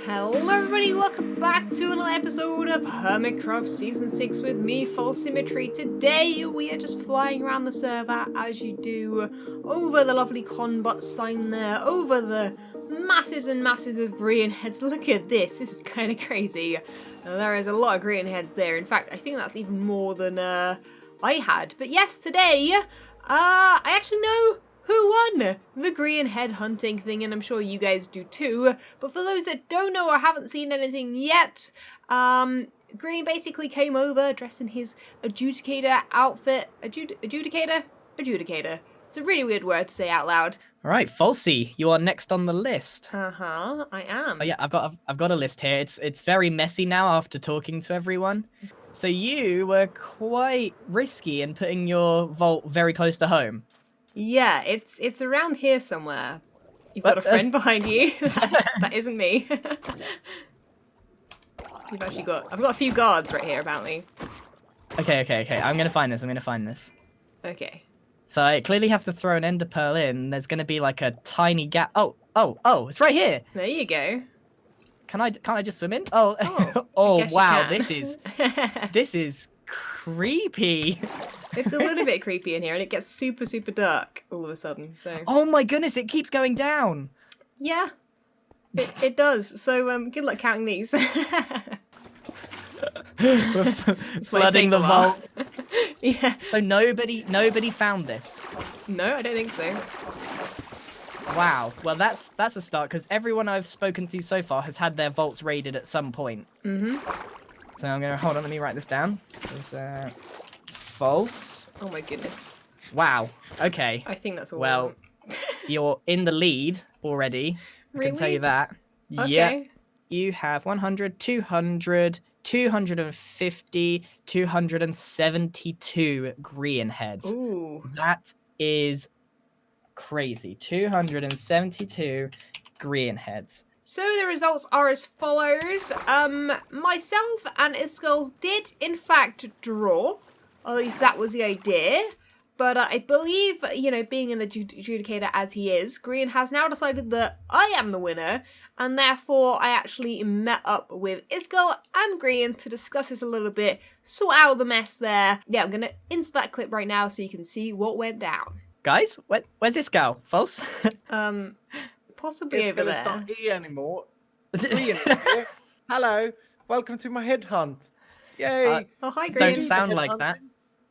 Hello everybody, welcome back to another episode of Hermitcraft Season 6 with me, FalseSymmetry. Today we are just flying around the server as you do, over the lovely Conbot sign there, over the masses and masses of green heads. Look at this is kind of crazy. There is a lot of green heads there. In fact, I think that's even more than I had. But yes, today, I actually know who won the green head hunting thing, and I'm sure you guys do too. But for those that don't know or haven't seen anything yet, Green basically came over dressed in his adjudicator outfit. Adjudicator? Adjudicator. It's a really weird word to say out loud. All right, Falsey, you are next on the list. I am. Oh yeah, I've got a list here. It's very messy now after talking to everyone. So you were quite risky in putting your vault very close to home. Yeah, it's around here somewhere. You've got a friend behind you. That isn't me. I've got a few guards right here apparently. Okay. I'm gonna find this. Okay. So I clearly have to throw an ender pearl in. There's gonna be like a tiny gap. Oh, it's right here. There you go. Can't I just swim in? Oh, oh wow, this is creepy. It's a little bit creepy in here, and it gets super, super dark all of a sudden. So. Oh my goodness, it keeps going down. Yeah, it does. So good luck counting these. Flooding the vault. Yeah. So nobody found this. No, I don't think so. Wow. Well, that's a start because everyone I've spoken to so far has had their vaults raided at some point. Mhm. So I'm gonna hold on. Let me write this down. False. Oh my goodness. Wow. Okay. I think that's all. Well, you're in the lead already. Really? I can tell you that. Okay. Yeah. You have 100, 200, 250, 272 green heads. Ooh. That is crazy. 272 green heads. So the results are as follows. Myself and Iskall did in fact draw. Or at least that was the idea. But I believe, being an adjudicator as he is, Green has now decided that I am the winner. And therefore, I actually met up with Iskall and Green to discuss this a little bit, sort out the mess there. Yeah, I'm going to insert that clip right now so you can see what went down. Guys, where's Iskall? False? Possibly over there. It's not here anymore. Hello, welcome to my headhunt. Yay! Oh, hi, Green. Don't sound like that.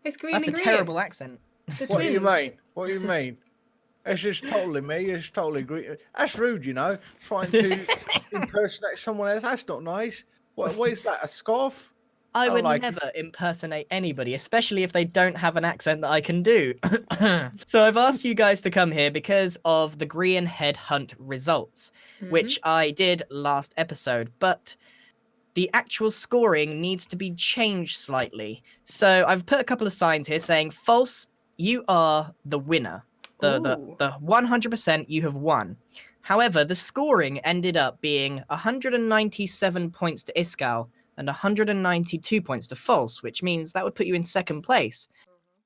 It's Green That's and a Green. terrible accent. The What do you twins. mean? What do you mean? It's just totally me. It's totally green. That's rude, trying to impersonate someone else. That's not nice. What is that? A scarf? I would like never impersonate anybody, especially if they don't have an accent that I can do. So I've asked you guys to come here because of the green head hunt results, which I did last episode, but the actual scoring needs to be changed slightly. So I've put a couple of signs here saying, false, you are the winner. The 100% you have won. However, the scoring ended up being 197 points to Iskall and 192 points to false, which means that would put you in second place.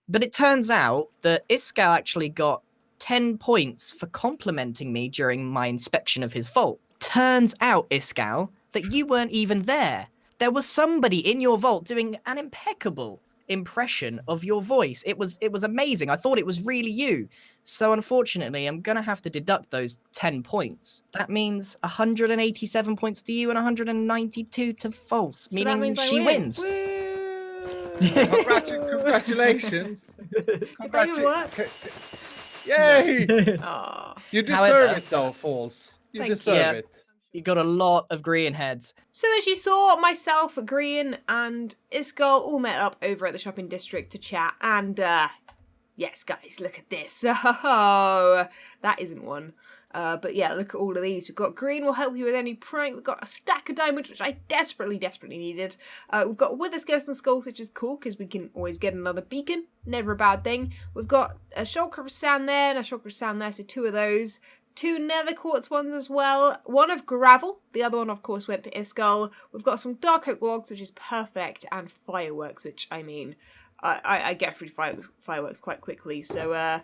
But it turns out that Iskall actually got 10 points for complimenting me during my inspection of his vault. Turns out, Iskall, that you weren't even there. There was somebody in your vault doing an impeccable impression of your voice. It was amazing. I thought it was really you. So unfortunately, I'm gonna have to deduct those 10 points. That means 187 points to you and 192 to false, So meaning means she wins. Congratulations! Yay! Yay! Aw. You deserve However- it though, False. You Thank you. deserve Yeah. it. You got a lot of green heads. So as you saw, myself, Green, and Iskall all met up over at the shopping district to chat, and yes, guys, look at this. Oh, that isn't one. But yeah, look at all of these. We've got Green will help you with any prank. We've got a stack of diamonds, which I desperately needed. We've got Wither Skeleton Skulls, which is cool, because we can always get another beacon. Never a bad thing. We've got a Shulker Sand there, and a Shulker Sand there, so 2 of those. 2 nether quartz ones as well. 1 of gravel. The other one, of course, went to Iskall. We've got some dark oak logs, which is perfect, and fireworks, which, I get through fireworks quite quickly. So,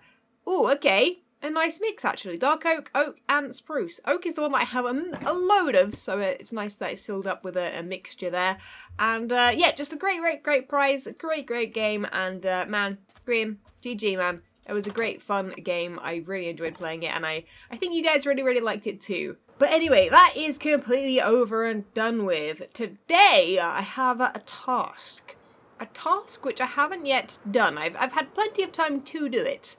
oh, okay. a nice mix actually. Dark oak, and spruce. Oak is the one that I have a load of, so it's nice that it's filled up with a mixture there. And yeah, just a great prize, a great game, and man, Graham, GG man. It was a great fun game. I really enjoyed playing it, and I think you guys really liked it too. But anyway, that is completely over and done with. Today I have a task. A task which I haven't yet done. I've had plenty of time to do it,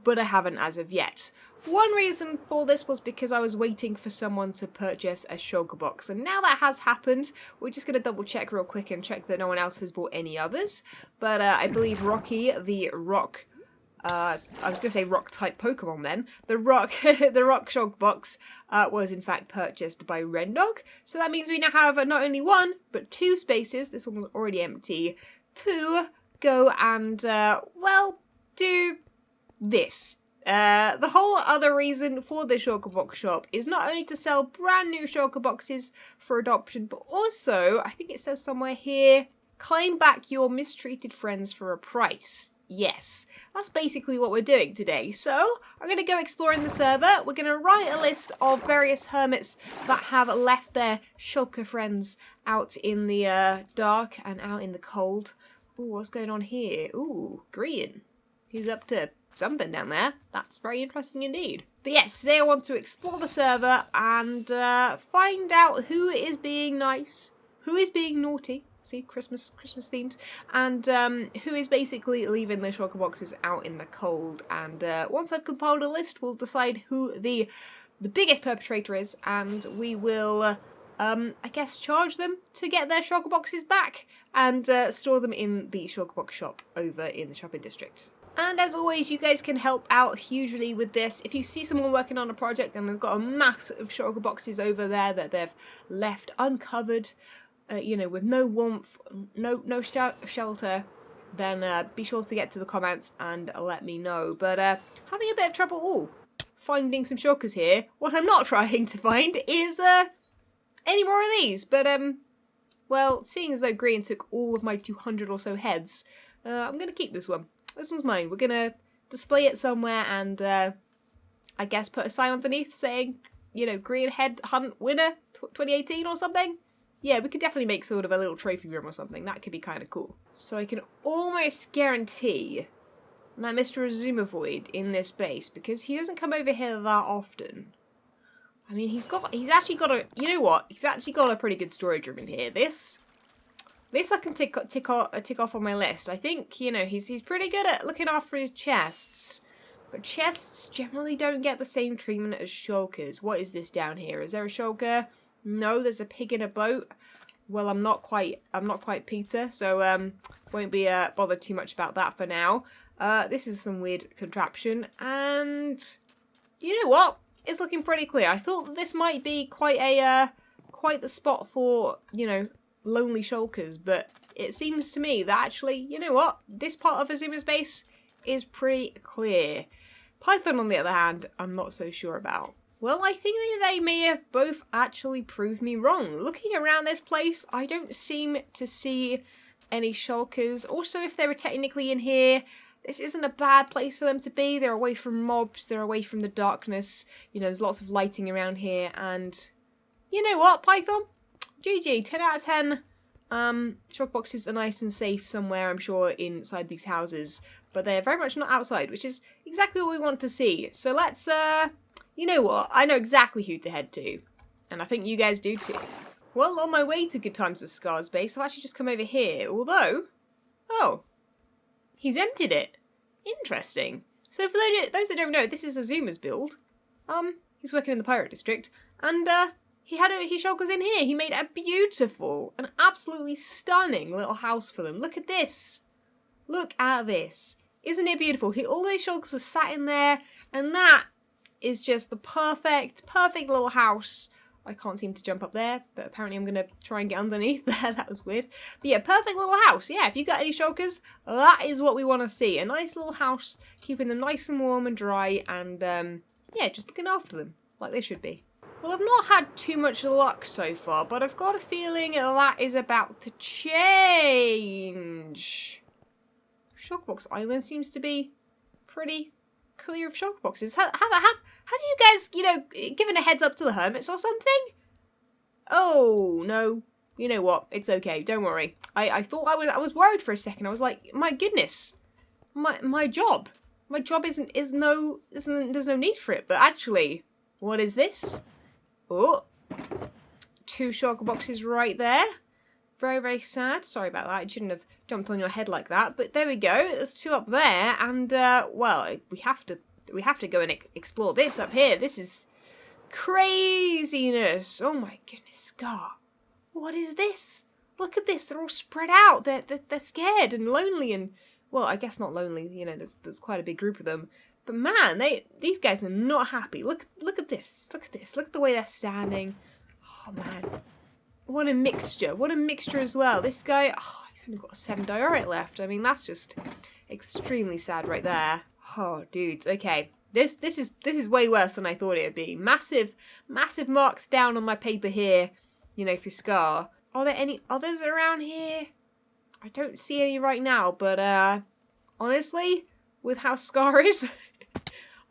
but I haven't as of yet. One reason for this was because I was waiting for someone to purchase a shulker box, and now that has happened, we're just going to double check real quick and check that no one else has bought any others. But I believe Rocky, the rock, I was going to say rock type Pokemon then, the rock shulker box was in fact purchased by Rendog, so that means we now have not only one, but 2 spaces, this one was already empty, to go and, well, do this. The whole other reason for the shulker box shop is not only to sell brand new shulker boxes for adoption, but also, I think it says somewhere here, claim back your mistreated friends for a price. Yes, that's basically what we're doing today. So, I'm going to go exploring the server. We're going to write a list of various hermits that have left their shulker friends out in the dark and out in the cold. Ooh, what's going on here? Ooh, Green. He's up to something down there. That's very interesting indeed. But yes, today I want to explore the server and find out who is being nice, who is being naughty. See, Christmas themed, and who is basically leaving their shulker boxes out in the cold. And once I've compiled a list, we'll decide who the biggest perpetrator is, and we will, I guess, charge them to get their shulker boxes back and store them in the shulker box shop over in the shopping district. And as always, you guys can help out hugely with this. If you see someone working on a project and they've got a mass of shulker boxes over there that they've left uncovered, you know, with no warmth, no shelter, then be sure to get to the comments and let me know. But having a bit of trouble finding some shulkers here. What I'm not trying to find is any more of these. But well, seeing as though Green took all of my 200 or so heads, I'm gonna keep this one. This one's mine. We're gonna display it somewhere and I guess put a sign underneath saying, you know, Green Head Hunt winner 2018 or something. Yeah, we could definitely make sort of a little trophy room or something. That could be kind of cool. So I can almost guarantee that Mr. Azumovoid in this base, because he doesn't come over here that often. I mean, he's actually got a, you know what? He's actually got a pretty good storage room in here. This I can tick off on my list. I think, you know, he's pretty good at looking after his chests. But chests generally don't get the same treatment as shulkers. What is this down here? Is there a shulker? No, there's a pig in a boat. Well, I'm not quite Peter, so won't be bothered too much about that for now. This is some weird contraption, and you know what? It's looking pretty clear. I thought that this might be quite the spot for, you know, lonely shulkers, but it seems to me that actually, you know what? This part of Azuma's base is pretty clear. Python, on the other hand, I'm not so sure about. Well, I think that they may have both actually proved me wrong. Looking around this place, I don't seem to see any shulkers. Also, if they were technically in here, this isn't a bad place for them to be. They're away from mobs, they're away from the darkness. You know, there's lots of lighting around here, and you know what, Python? GG, 10 out of 10. Shulker boxes are nice and safe somewhere, I'm sure, inside these houses, but they're very much not outside, which is exactly what we want to see. So let's, you know what? I know exactly who to head to. And I think you guys do too. Well, on my way to Good Times with Scar's base, I've actually just come over here. Although, oh, he's emptied it. Interesting. So for those that don't know, this is Azuma's build. He's working in the pirate district. And, he had his shulkers in here. He made a beautiful, an absolutely stunning little house for them. Look at this. Look at this. Isn't it beautiful? All those shulkers were sat in there, and that is just the perfect little house. I can't seem to jump up there, but apparently I'm going to try and get underneath there. That was weird. But yeah, perfect little house. Yeah, if you got any shulkers, that is what we want to see. A nice little house, keeping them nice and warm and dry, and yeah, just looking after them like they should be. Well, I've not had too much luck so far, but I've got a feeling that is about to change. Shockbox Island seems to be pretty clear of shulker boxes. Have you guys, you know, given a heads up to the hermits or something? Oh, no. You know what? It's okay. Don't worry. I thought I was worried for a second. I was like, my goodness. My job. My job there's no need for it. But actually, what is this? Oh. 2 shulker boxes right there. Very, very sad. Sorry about that. I shouldn't have jumped on your head like that. But there we go. There's 2 up there. And, well, we have to go and explore this up here. This is craziness. Oh my goodness, Scar. What is this? Look at this. They're all spread out. They're scared and lonely and, well, I guess not lonely. You know, there's quite a big group of them. But man, these guys are not happy. Look at this. Look at this. Look at the way they're standing. Oh man. What a mixture. What a mixture as well. This guy, oh, he's only got 7 diorite left. I mean, that's just extremely sad right there. Oh, dudes. Okay. This is way worse than I thought it would be. Massive marks down on my paper here, you know, for Scar. Are there any others around here? I don't see any right now, but honestly, with how Scar is,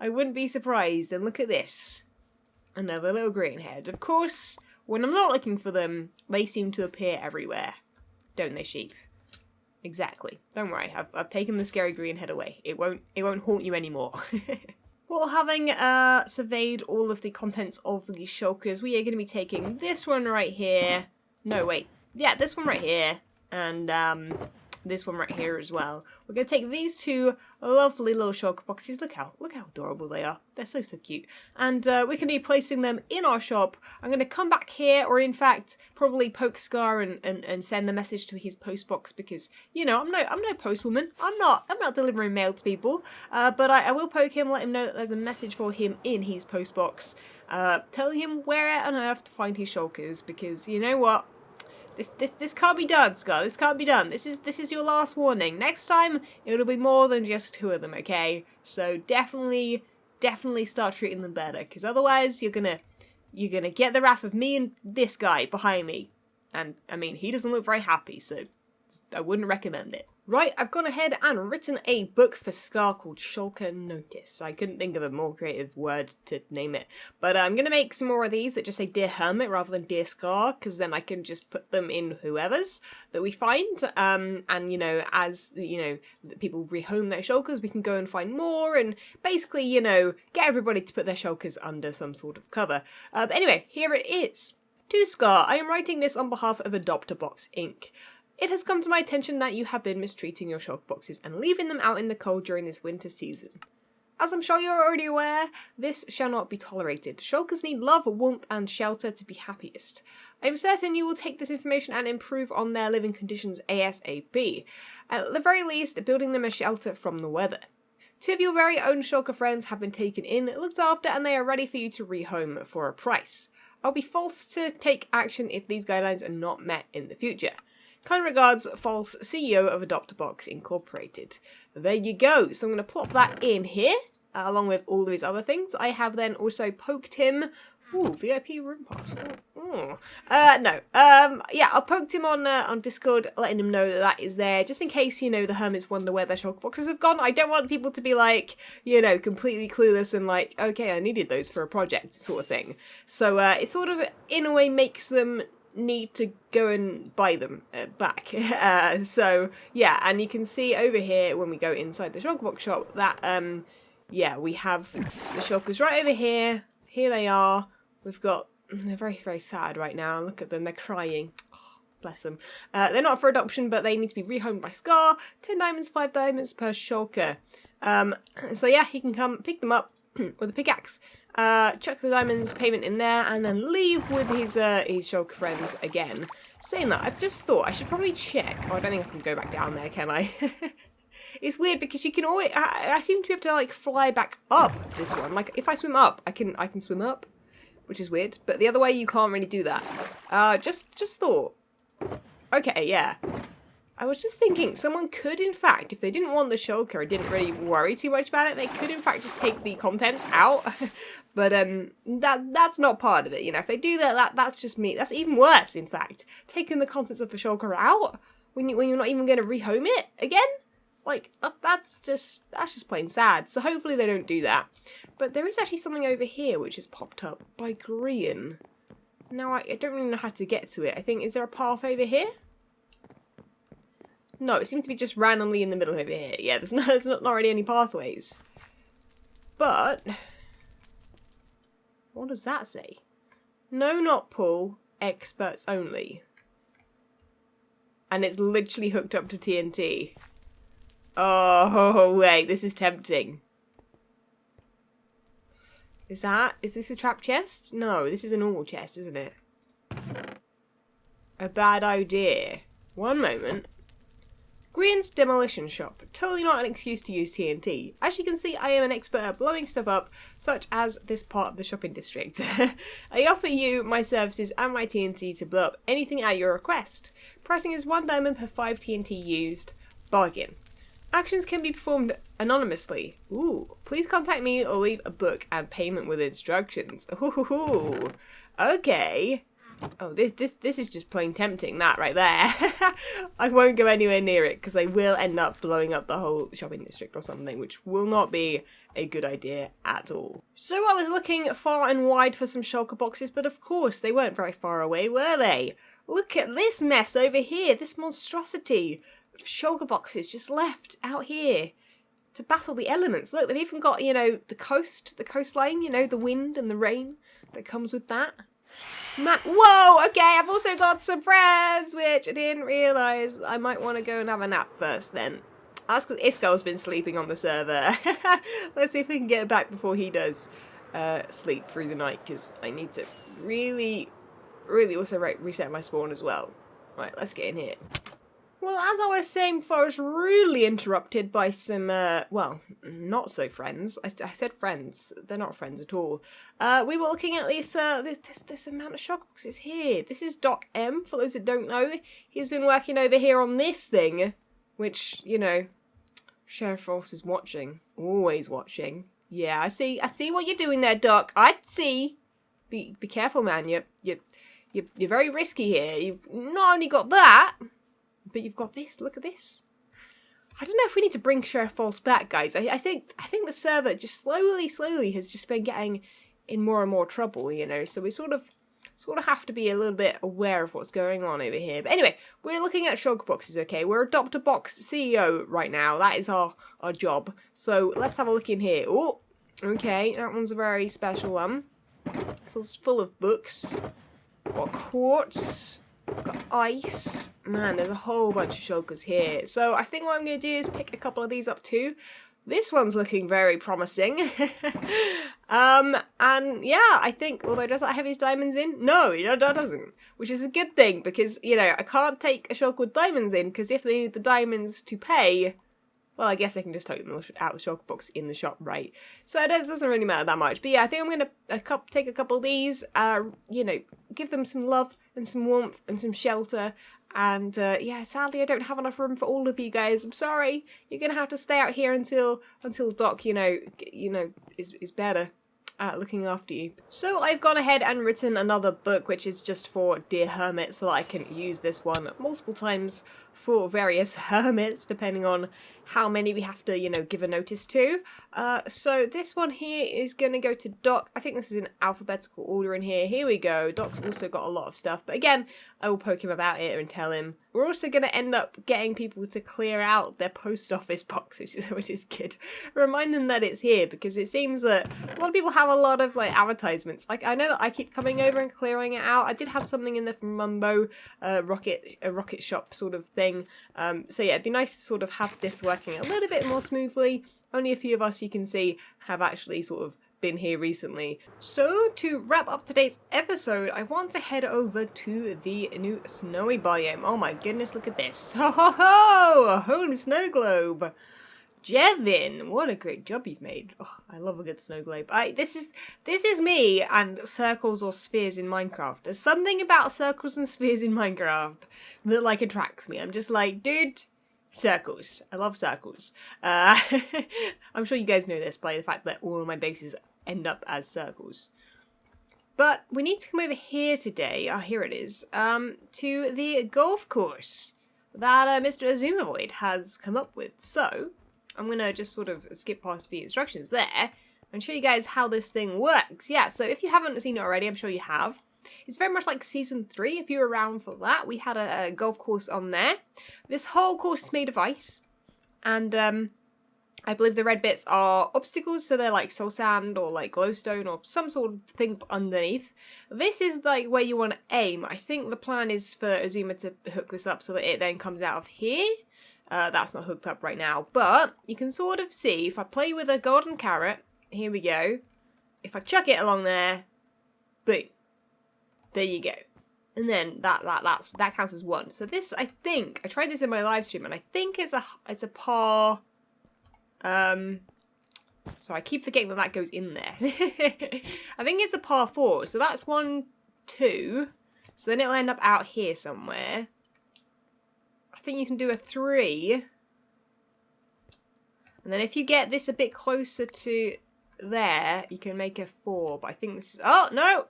I wouldn't be surprised. And look at this. Another little green head. Of course, when I'm not looking for them, they seem to appear everywhere. Don't they, sheep? Exactly. Don't worry, I've taken the scary green head away. It won't haunt you anymore. Well, having surveyed all of the contents of the shulkers, we are going to be taking this one right here. No, wait. Yeah, this one right here. And this one right here as well. We're going to take these 2 lovely little shulker boxes. Look how adorable they are. They're so cute. And we're going to be placing them in our shop. I'm going to come back here, or in fact, probably poke Scar and send the message to his post box because, you know, I'm no postwoman. I'm not delivering mail to people. But I will poke him, let him know that there's a message for him in his post box, telling him where on earth to find his shulkers because, you know what? This can't be done, Scar. This can't be done. This is your last warning. Next time, it'll be more than just 2 of them, okay? So definitely start treating them better, because otherwise you're gonna get the wrath of me and this guy behind me. And I mean, he doesn't look very happy, so I wouldn't recommend it. Right, I've gone ahead and written a book for Scar called Shulker Notice. I couldn't think of a more creative word to name it. But I'm going to make some more of these that just say Dear Hermit rather than Dear Scar, because then I can just put them in whoever's that we find. And, you know, as, you know, people rehome their shulkers, we can go and find more and basically, you know, get everybody to put their shulkers under some sort of cover. But anyway, here it is. To Scar, I am writing this on behalf of Adopt-A-Box Inc. It has come to my attention that you have been mistreating your shulker boxes and leaving them out in the cold during this winter season. As I'm sure you're already aware, this shall not be tolerated. Shulkers need love, warmth and shelter to be happiest. I am certain you will take this information and improve on their living conditions ASAP. At the very least, building them a shelter from the weather. 2 of your very own shulker friends have been taken in, looked after, and they are ready for you to rehome for a price. I'll be forced to take action if these guidelines are not met in the future. Kind regards, False, CEO of Adopt-A-Box Incorporated. There you go. So I'm going to plop that in here, along with all of his other things. I have then also poked him. Ooh, VIP room pass. No. Yeah, I poked him on Discord, letting him know that that is there, just in case, you know, the hermits wonder where their shulker boxes have gone. I don't want people to be like, you know, completely clueless and like, okay, I needed those for a project, sort of thing. So it sort of, in a way, makes them need to go and buy them back. So yeah, and you can see over here when we go inside the shulker box shop that yeah, we have the shulkers right over here. Here they are. We've got, they're very, very sad right now. Look at them, they're crying. Oh, bless them. They're not for adoption, but they need to be rehomed by Scar. 10 diamonds, 5 diamonds per shulker. So yeah, he can come pick them up with a pickaxe. Chuck the diamonds payment in there and then leave with his shulker friends again. Saying that, I've just thought I should probably check. Oh, I don't think I can go back down there, can I? It's weird because you can always, I seem to be able to like fly back up this one. Like if I swim up, I can swim up, which is weird. But the other way you can't really do that. Just thought. Okay, yeah. I was just thinking, someone could, in fact, if they didn't want the shulker, I didn't really worry too much about it, they could, in fact, just take the contents out. But that's not part of it, you know. If they do that, that's just me. That's even worse, in fact. Taking the contents of the shulker out when you're not even going to rehome it again? Like, that's just plain sad. So hopefully they don't do that. But there is actually something over here which has popped up by green. Now, I don't really know how to get to it. I think, is there a path over here? No, it seems to be just randomly in the middle over here. Yeah, there's not already any pathways. But, what does that say? No, not pull, experts only. And it's literally hooked up to TNT. Oh, wait, this is tempting. Is this a trap chest? No, this is a normal chest, isn't it? A bad idea. One moment. Green's demolition shop. Totally not an excuse to use TNT. As you can see, I am an expert at blowing stuff up, such as this part of the shopping district. I offer you my services and my TNT to blow up anything at your request. Pricing is 1 diamond per 5 TNT used. Bargain. Actions can be performed anonymously. Ooh, please contact me or leave a book and payment with instructions. Ooh, okay. Oh, this is just plain tempting, that right there. I won't go anywhere near it because I will end up blowing up the whole shopping district or something, which will not be a good idea at all. So I was looking far and wide for some shulker boxes, but of course they weren't very far away, were they? Look at this mess over here, this monstrosity. Shulker boxes just left out here to battle the elements. Look, they've even got, you know, the coastline, you know, the wind and the rain that comes with that. Whoa, okay, I've also got some friends, which I didn't realise. I might want to go and have a nap first then. That's because Iskal's been sleeping on the server. Let's see if we can get back before he does sleep through the night, because I need to really also reset my spawn as well. Right, let's get in here. Well, as I was saying before, I was really interrupted by some, well, not so friends. I said friends. They're not friends at all. We were looking at this amount of shulker boxes here. This is Doc M, for those that don't know. He's been working over here on this thing, which, you know, Sheriff Force is watching. Always watching. Yeah, I see what you're doing there, Doc. I see. Be careful, man. You're very risky here. You've not only got that, but you've got this. Look at this. I don't know if we need to bring Sheriff False back, guys. I think the server just slowly has just been getting in more and more trouble, you know. So we sort of have to be a little bit aware of what's going on over here. But anyway, we're looking at shulker boxes, okay? We're Adopt a Box CEO right now. That is our job. So let's have a look in here. Oh, okay. That one's a very special one. So it's full of books. Got quartz. Got ice. Man, there's a whole bunch of shulkers here. So I think what I'm going to do is pick a couple of these up too. This one's looking very promising. And yeah, I think, although does that have his diamonds in? No, it doesn't. Which is a good thing because, you know, I can't take a shulker with diamonds in because if they need the diamonds to pay, well, I guess I can just take them out of the shulker box in the shop, right? So it doesn't really matter that much. But yeah, I think I'm going to take a couple of these, you know, give them some love and some warmth and some shelter. And yeah, sadly, I don't have enough room for all of you guys. I'm sorry. You're going to have to stay out here until Doc, you know, is better at looking after you. So I've gone ahead and written another book, which is just for Dear Hermit, so that I can use this one multiple times for various hermits, depending on how many we have to, you know, give a notice to. So this one here is going to go to Doc. I think this is in alphabetical order in here. Here we go. Doc's also got a lot of stuff. But again, I will poke him about it and tell him. We're also going to end up getting people to clear out their post office box, which is good. Remind them that it's here, because it seems that a lot of people have a lot of, like, advertisements. Like, I know that I keep coming over and clearing it out. I did have something in there from Mumbo, a rocket shop sort of thing. So yeah, it'd be nice to sort of have this working a little bit more smoothly. Only a few of us, you can see, have actually sort of been here recently. So to wrap up today's episode, I want to head over to the new snowy biome. Oh my goodness, look at this. Ho ho ho! A holy snow globe! Jevin, what a great job you've made. Oh, I love a good snow globe. This is me and circles or spheres in Minecraft. There's something about circles and spheres in Minecraft that, like, attracts me. I'm just like, dude, circles. I love circles. I'm sure you guys know this by the fact that all of my bases end up as circles. But we need to come over here today. Oh, here it is. To the golf course. that Mr. Azumavoid has come up with. So, I'm going to just sort of skip past the instructions there and show you guys how this thing works. Yeah, so if you haven't seen it already, I'm sure you have. It's very much like Season 3, if you were around for that. We had a golf course on there. This whole course is made of ice, and I believe the red bits are obstacles, so they're like soul sand or like glowstone or some sort of thing underneath. This is like where you want to aim. I think the plan is for Azuma to hook this up so that it then comes out of here. That's not hooked up right now, but you can sort of see if I play with a golden carrot, here we go. If I chuck it along there, boom. There you go. And then that counts as 1. So this, I think, I tried this in my live stream, and I think it's a par. So I keep forgetting that goes in there. I think it's a par 4. So that's 1, 2. So then it'll end up out here somewhere. I think you can do a 3. And then if you get this a bit closer to there, you can make a 4. But I think this is... Oh, no!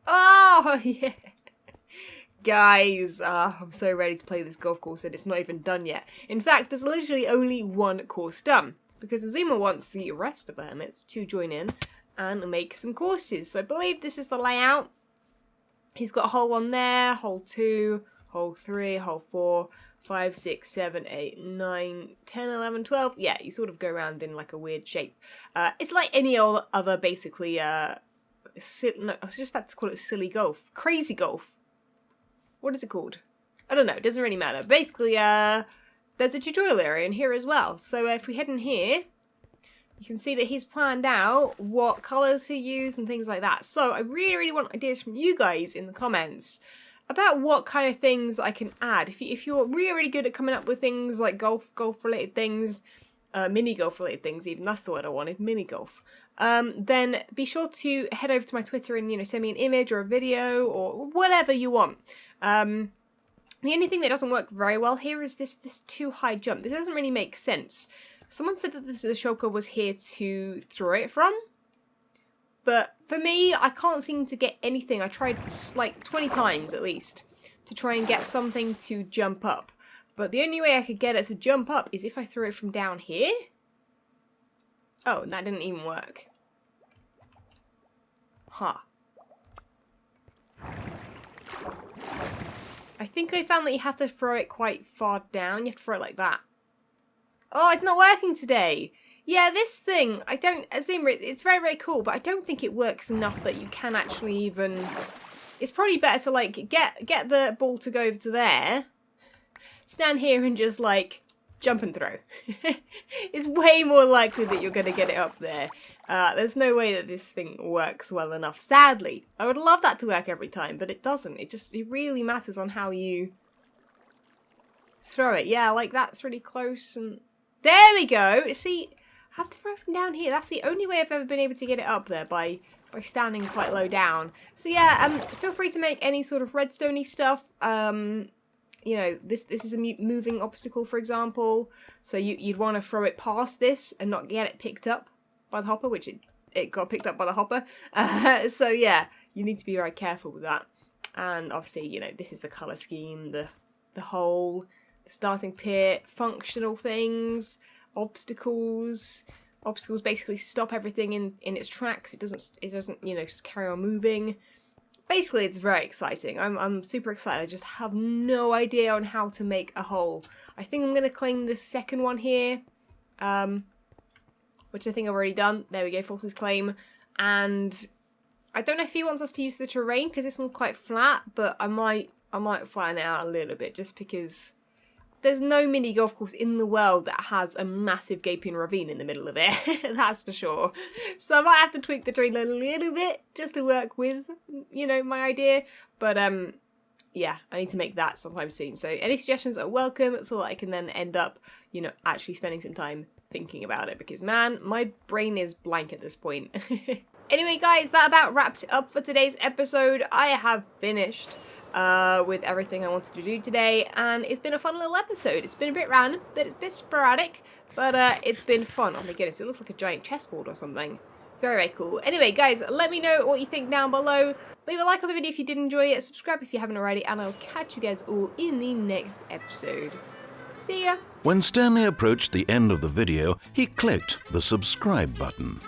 Oh, yeah. Guys, I'm so ready to play this golf course and it's not even done yet. In fact, there's literally only 1 course done. Because Azuma wants the rest of the hermits to join in and make some courses. So I believe this is the layout. He's got hole 1 there, hole 2, hole 3, hole 4, 5, 6, 7, 8, 9, 10, 11, 12. Yeah, you sort of go around in like a weird shape. It's like any other basically... no, I was just about to call it silly golf. Crazy golf. What is it called? I don't know. It doesn't really matter. Basically, there's a tutorial area in here as well. So if we head in here, you can see that he's planned out what colours to use and things like that. So I really, really want ideas from you guys in the comments about what kind of things I can add. If you're really, really good at coming up with things like golf-related things, mini golf-related things even, that's the word I wanted, mini golf. Then be sure to head over to my Twitter and, you know, send me an image or a video or whatever you want. The only thing that doesn't work very well here is this too high jump. This doesn't really make sense. Someone said that the shulker was here to throw it from. But for me, I can't seem to get anything. I tried like 20 times at least to try and get something to jump up. But the only way I could get it to jump up is if I threw it from down here. Oh, and that didn't even work. Huh. I think I found that you have to throw it quite far down. You have to throw it like that. Oh, it's not working today. Yeah, this thing, I don't assume it's very, very cool, but I don't think it works enough that you can actually even... It's probably better to, like, get the ball to go over to there, stand here and just, like, jump and throw. It's way more likely that you're going to get it up there. There's no way that this thing works well enough. Sadly, I would love that to work every time, but it doesn't. It really matters on how you throw it. Yeah, like that's really close, and there we go. See, I have to throw it from down here. That's the only way I've ever been able to get it up there, by standing quite low down. So yeah, feel free to make any sort of redstone-y stuff. You know, this is a moving obstacle, for example. So you'd want to throw it past this and not get it picked up by the hopper, which it got picked up by the hopper. So yeah, you need to be very careful with that. And obviously, you know, this is the colour scheme, the hole, the starting pit, functional things, obstacles. Obstacles basically stop everything in its tracks. It doesn't, you know, just carry on moving. Basically, it's very exciting. I'm super excited. I just have no idea on how to make a hole. I think I'm going to claim this second one here, which I think I've already done. There we go, Forces claim. And I don't know if he wants us to use the terrain, because this one's quite flat, but I might flatten it out a little bit, just because there's no mini golf course in the world that has a massive gaping ravine in the middle of it. That's for sure. So I might have to tweak the terrain a little bit just to work with, you know, my idea. But yeah, I need to make that sometime soon. So any suggestions are welcome, so that I can then end up, you know, actually spending some time thinking about it, because man, my brain is blank at this point. Anyway guys, that about wraps it up for today's episode. I have finished with everything I wanted to do today, and it's been a fun little episode. It's been a bit random, but it's a bit sporadic, but it's been fun. Oh my goodness, it looks like a giant chessboard or something. Very, very cool. Anyway, guys, let me know what you think down below. Leave a like on the video if you did enjoy it. Subscribe if you haven't already. And I'll catch you guys all in the next episode. See ya. When Stanley approached the end of the video, he clicked the subscribe button.